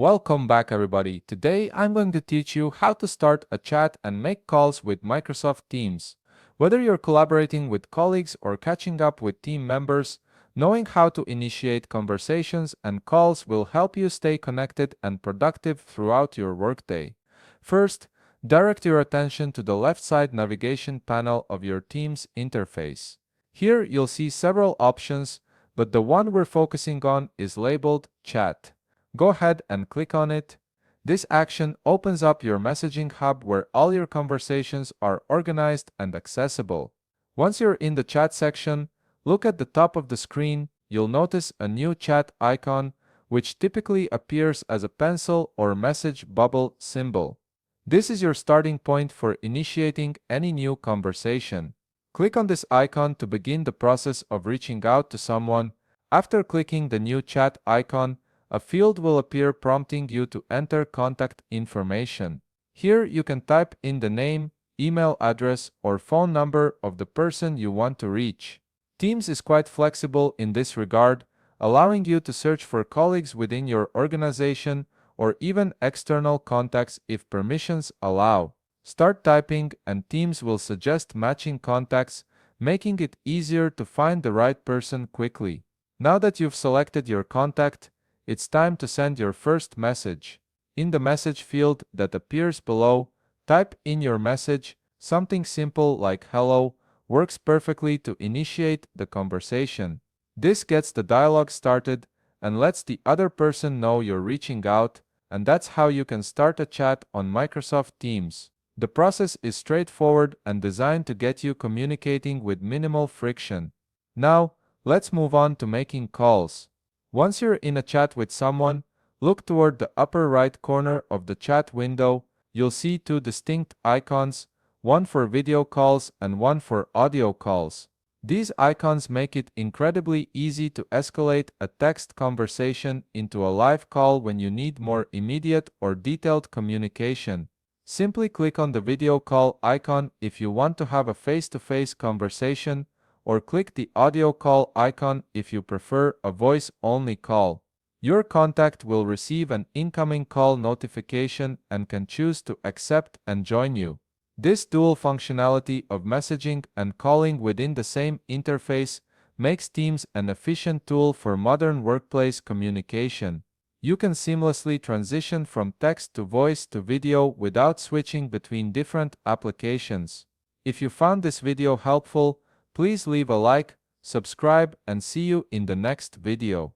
Welcome back everybody. Today I'm going to teach you how to start a chat and make calls with Microsoft Teams. Whether you're collaborating with colleagues or catching up with team members, knowing how to initiate conversations and calls will help you stay connected and productive throughout your workday. First, direct your attention to the left side navigation panel of your Teams interface. Here you'll see several options, but the one we're focusing on is labeled Chat. Go ahead and click on it. This action opens up your messaging hub where all your conversations are organized and accessible. Once you're in the chat section, look at the top of the screen. You'll notice a new chat icon, which typically appears as a pencil or message bubble symbol. This is your starting point for initiating any new conversation. Click on this icon to begin the process of reaching out to someone. After clicking the new chat icon, a field will appear prompting you to enter contact information. Here you can type in the name, email address, or phone number of the person you want to reach. Teams is quite flexible in this regard, allowing you to search for colleagues within your organization or even external contacts if permissions allow. Start typing and Teams will suggest matching contacts, making it easier to find the right person quickly. Now that you've selected your contact, it's time to send your first message. In the message field that appears below, type in your message. Something simple like hello works perfectly to initiate the conversation. This gets the dialogue started and lets the other person know you're reaching out, and that's how you can start a chat on Microsoft Teams. The process is straightforward and designed to get you communicating with minimal friction. Now, let's move on to making calls. Once you're in a chat with someone, look toward the upper right corner of the chat window. You'll see two distinct icons, one for video calls and one for audio calls. These icons make it incredibly easy to escalate a text conversation into a live call when you need more immediate or detailed communication. Simply click on the video call icon if you want to have a face-to-face conversation, or click the audio call icon if you prefer a voice-only call. Your contact will receive an incoming call notification and can choose to accept and join you. This dual functionality of messaging and calling within the same interface makes Teams an efficient tool for modern workplace communication. You can seamlessly transition from text to voice to video without switching between different applications. If you found this video helpful, please leave a like, subscribe, and see you in the next video.